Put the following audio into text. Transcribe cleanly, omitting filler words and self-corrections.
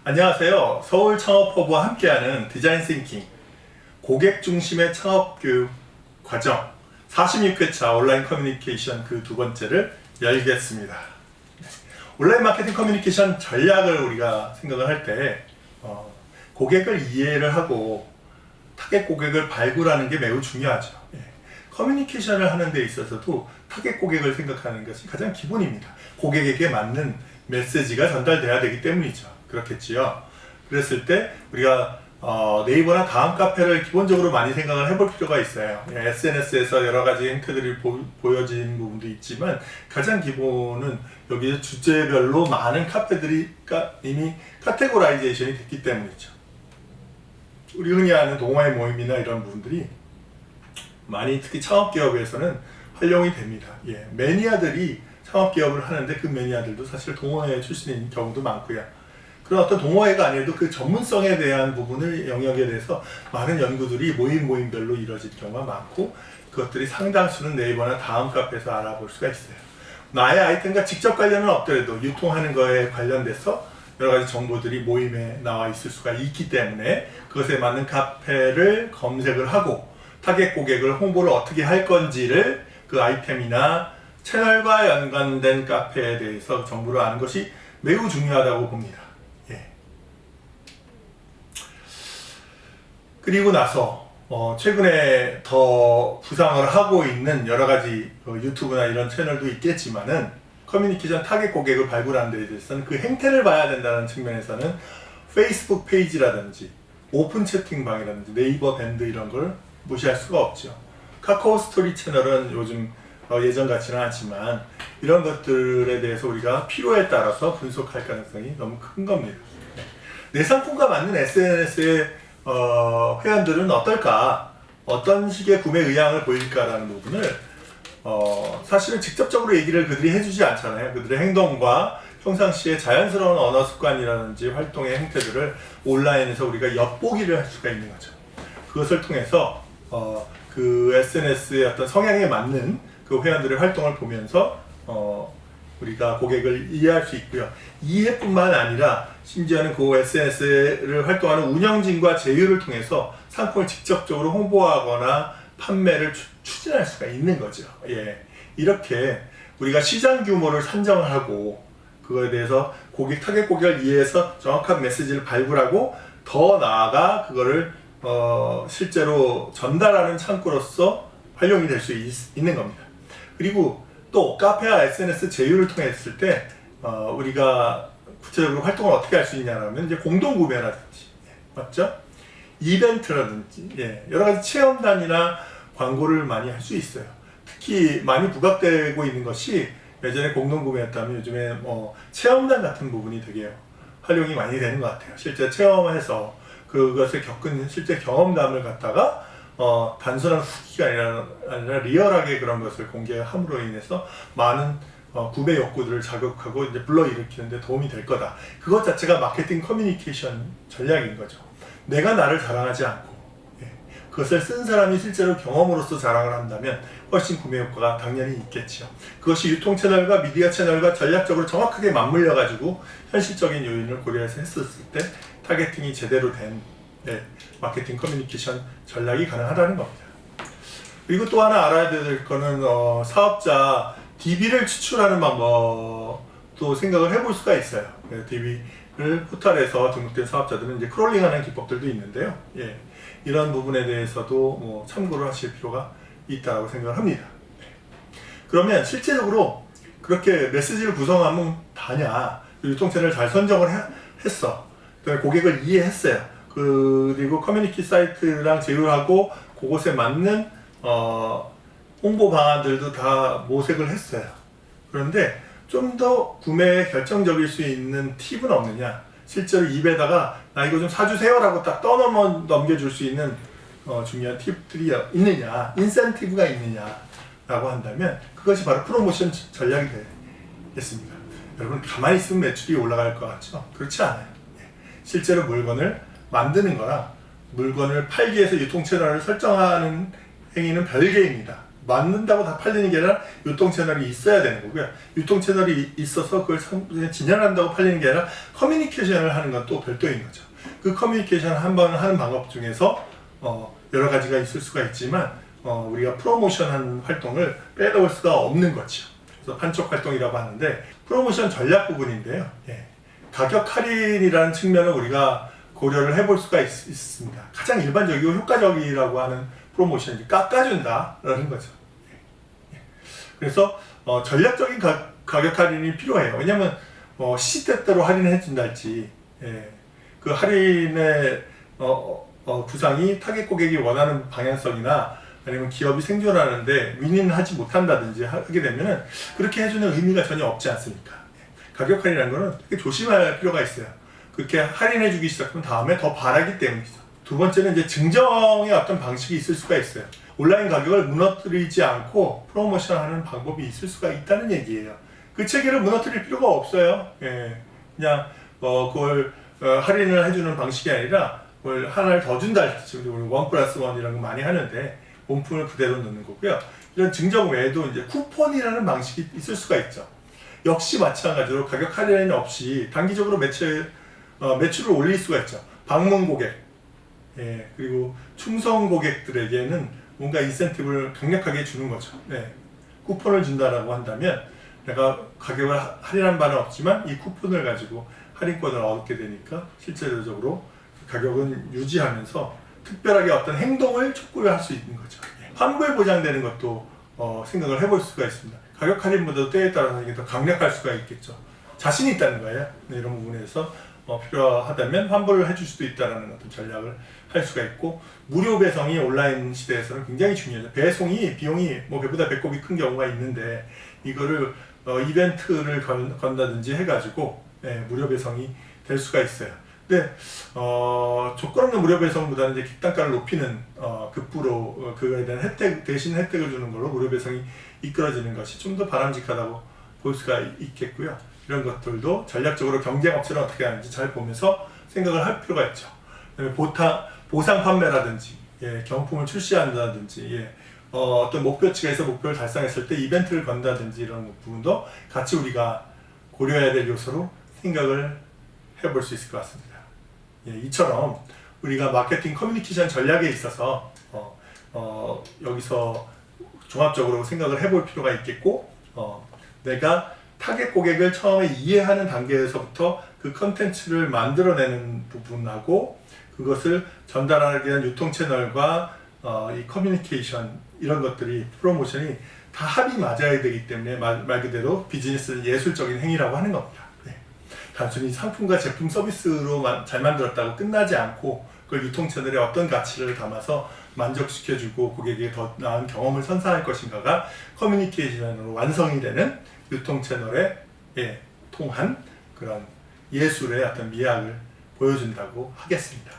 안녕하세요. 서울 창업허브와 함께하는 디자인 싱킹 고객 중심의 창업 교육 과정 46회차 온라인 커뮤니케이션 그 두 번째를 열겠습니다. 온라인 마케팅 커뮤니케이션 전략을 우리가 생각을 할 때 고객을 이해를 하고 타겟 고객을 발굴하는 게 매우 중요하죠. 커뮤니케이션을 하는 데 있어서도 타겟 고객을 생각하는 것이 가장 기본입니다. 고객에게 맞는 메시지가 전달돼야 되기 때문이죠. 그렇겠지요. 그랬을 때 우리가 네이버나 다음 카페를 기본적으로 많이 생각을 해볼 필요가 있어요. SNS에서 여러 가지 행태들이 보여진 부분도 있지만 가장 기본은 여기 주제별로 많은 카페들이 이미 카테고라이제이션이 됐기 때문이죠. 우리 흔히 아는 동호회 모임이나 이런 부분들이 많이 특히 창업기업에서는 활용이 됩니다. 매니아들이 창업기업을 하는데 그 매니아들도 사실 동호회 출신인 경우도 많고요. 그런 어떤 동호회가 아니어도 그 전문성에 대한 부분을 영역에 대해서 많은 연구들이 모임별로 이루어질 경우가 많고 그것들이 상당수는 네이버나 다음 카페에서 알아볼 수가 있어요. 나의 아이템과 직접 관련은 없더라도 유통하는 거에 관련돼서 여러 가지 정보들이 모임에 나와 있을 수가 있기 때문에 그것에 맞는 카페를 검색을 하고 타겟 고객을 홍보를 어떻게 할 건지를 그 아이템이나 채널과 연관된 카페에 대해서 정보를 아는 것이 매우 중요하다고 봅니다. 그리고 나서 최근에 더 부상을 하고 있는 여러 가지 유튜브나 이런 채널도 있겠지만은 커뮤니케이션 타겟 고객을 발굴하는 데 대해서는 그 행태를 봐야 된다는 측면에서는 페이스북 페이지라든지 오픈 채팅방이라든지 네이버 밴드 이런 걸 무시할 수가 없죠. 카카오 스토리 채널은 요즘 예전 같지는 않지만 이런 것들에 대해서 우리가 필요에 따라서 분석할 가능성이 너무 큰 겁니다. 내 상품과 맞는 SNS의 회원들은 어떨까? 어떤 식의 구매 의향을 보일까라는 부분을 사실은 직접적으로 얘기를 그들이 해주지 않잖아요. 그들의 행동과 평상시의 자연스러운 언어 습관이라든지 활동의 행태들을 온라인에서 우리가 엿보기를 할 수가 있는 거죠. 그것을 통해서 그 SNS의 어떤 성향에 맞는 그 회원들의 활동을 보면서 우리가 고객을 이해할 수 있고요. 이해뿐만 아니라 심지어는 그 SNS를 활동하는 운영진과 제휴를 통해서 상품을 직접적으로 홍보하거나 판매를 추진할 수가 있는 거죠. 이렇게 우리가 시장 규모를 산정하고 그거에 대해서 타겟 고객을 이해해서 정확한 메시지를 발굴하고 더 나아가 그거를 실제로 전달하는 창구로서 활용이 될 수 있는 겁니다. 그리고 또 카페와 SNS 제휴를 통했을 때 우리가 구체적으로 활동을 어떻게 할 수 있냐면 이제 공동 구매라든지 맞죠? 이벤트라든지 여러 가지 체험단이나 광고를 많이 할 수 있어요. 특히 많이 부각되고 있는 것이 예전에 공동 구매였다면 요즘에 체험단 같은 부분이 되게 활용이 많이 되는 것 같아요. 실제 체험해서 그것을 겪은 실제 경험담을 갖다가 단순한 후기가 아니라 리얼하게 그런 것을 공개함으로 인해서 많은 구매 욕구들을 자극하고 이제 불러일으키는 데 도움이 될 거다. 그것 자체가 마케팅 커뮤니케이션 전략인 거죠. 내가 나를 자랑하지 않고 그것을 쓴 사람이 실제로 경험으로서 자랑을 한다면 훨씬 구매 효과가 당연히 있겠죠. 그것이 유통 채널과 미디어 채널과 전략적으로 정확하게 맞물려 가지고 현실적인 요인을 고려해서 했었을 때 타겟팅이 제대로 된 마케팅 커뮤니케이션 전략이 가능하다는 겁니다. 그리고 또 하나 알아야 될 거는 사업자 DB를 추출하는 방법도 생각을 해볼 수가 있어요. DB를 포털에서 등록된 사업자들은 이제 크롤링하는 기법들도 있는데요. 이런 부분에 대해서도 참고를 하실 필요가 있다고 생각을 합니다. 그러면 실제적으로 그렇게 메시지를 구성하면 다냐? 유통채널을 잘 선정을 했어. 고객을 이해했어요. 그리고 커뮤니티 사이트랑 제휴하고 그곳에 맞는 홍보 방안들도 다 모색을 했어요. 그런데 좀 더 구매에 결정적일 수 있는 팁은 없느냐? 실제로 입에다가 나 이거 좀 사주세요 라고 딱 넘겨줄 수 있는 중요한 팁들이 있느냐, 인센티브가 있느냐 라고 한다면 그것이 바로 프로모션 전략이 되겠습니다. 여러분 가만히 있으면 매출이 올라갈 것 같죠? 그렇지 않아요. 실제로 물건을 만드는 거랑 물건을 팔기 위해서 유통채널을 설정하는 행위는 별개입니다. 맞는다고 다 팔리는 게 아니라 유통 채널이 있어야 되는 거고요. 유통 채널이 있어서 그걸 진행한다고 팔리는 게 아니라 커뮤니케이션을 하는 건 또 별도인 거죠. 그 커뮤니케이션을 한 번 하는 방법 중에서 여러 가지가 있을 수가 있지만 우리가 프로모션하는 활동을 빼놓을 수가 없는 거죠. 그래서 판촉 활동이라고 하는데 프로모션 전략 부분인데요. 가격 할인이라는 측면을 우리가 고려를 해볼 수가 있습니다. 가장 일반적이고 효과적이라고 하는 프로모션이 깎아준다라는 거죠. 그래서 전략적인 가격 할인이 필요해요. 왜냐하면 시시때때로 할인해준다 할지 그 할인의 구상이 타겟 고객이 원하는 방향성이나 아니면 기업이 생존하는데 윈윈하지 못한다든지 하게 되면 그렇게 해주는 의미가 전혀 없지 않습니까? 가격 할인이라는 거는 되게 조심할 필요가 있어요. 그렇게 할인해주기 시작하면 다음에 더 바라기 때문이죠. 두 번째는 이제 증정의 어떤 방식이 있을 수가 있어요. 온라인 가격을 무너뜨리지 않고 프로모션하는 방법이 있을 수가 있다는 얘기예요. 그 체계를 무너뜨릴 필요가 없어요. 그냥 그걸 할인을 해주는 방식이 아니라 그걸 하나를 더 준다 할지 우리 1+1 이런 거 많이 하는데 본품을 그대로 넣는 거고요. 이런 증정 외에도 이제 쿠폰이라는 방식이 있을 수가 있죠. 역시 마찬가지로 가격 할인 없이 단기적으로 매출을 올릴 수가 있죠. 방문 고객, 그리고 충성 고객들에게는 뭔가 인센티브를 강력하게 주는 거죠. 쿠폰을 준다라고 한다면 내가 가격을 할인한 바는 없지만 이 쿠폰을 가지고 할인권을 얻게 되니까 실제적으로 가격은 유지하면서 특별하게 어떤 행동을 촉구할 수 있는 거죠. 환불 보장되는 것도 생각을 해볼 수가 있습니다. 가격 할인보다도 때에 따라서 이게 더 강력할 수가 있겠죠. 자신이 있다는 거예요. 이런 부분에서 필요하다면 환불을 해줄 수도 있다는 어떤 전략을 할 수가 있고, 무료 배송이 온라인 시대에서는 굉장히 중요해요. 배송이 비용이 배보다 배꼽이 큰 경우가 있는데 이거를 이벤트를 건다든지 해가지고 무료 배송이 될 수가 있어요. 근데 조건 없는 무료 배송보다는 이제 객단가를 높이는 급부로 그거에 대한 대신 혜택을 주는 걸로 무료 배송이 이끌어지는 것이 좀 더 바람직하다고 볼 수가 있겠고요. 이런 것들도 전략적으로 경쟁 업체를 어떻게 하는지 잘 보면서 생각을 할 필요가 있죠. 그다음에 보상 판매라든지 경품을 출시한다든지 어떤 목표치에서 목표를 달성했을 때 이벤트를 건다든지 이런 부분도 같이 우리가 고려해야 될 요소로 생각을 해볼 수 있을 것 같습니다. 이처럼 우리가 마케팅 커뮤니케이션 전략에 있어서 여기서 종합적으로 생각을 해볼 필요가 있겠고, 내가 타겟 고객을 처음에 이해하는 단계에서부터 그 컨텐츠를 만들어내는 부분하고 그것을 전달하기 위한 유통 채널과 이 커뮤니케이션 이런 것들이 프로모션이 다 합이 맞아야 되기 때문에 말 그대로 비즈니스는 예술적인 행위라고 하는 겁니다. 단순히 상품과 제품 서비스로 잘 만들었다고 끝나지 않고 그걸 유통 채널에 어떤 가치를 담아서 만족시켜주고 고객에게 더 나은 경험을 선사할 것인가가 커뮤니케이션으로 완성이 되는 유통 채널에 통한 그런 예술의 어떤 미학을 보여준다고 하겠습니다.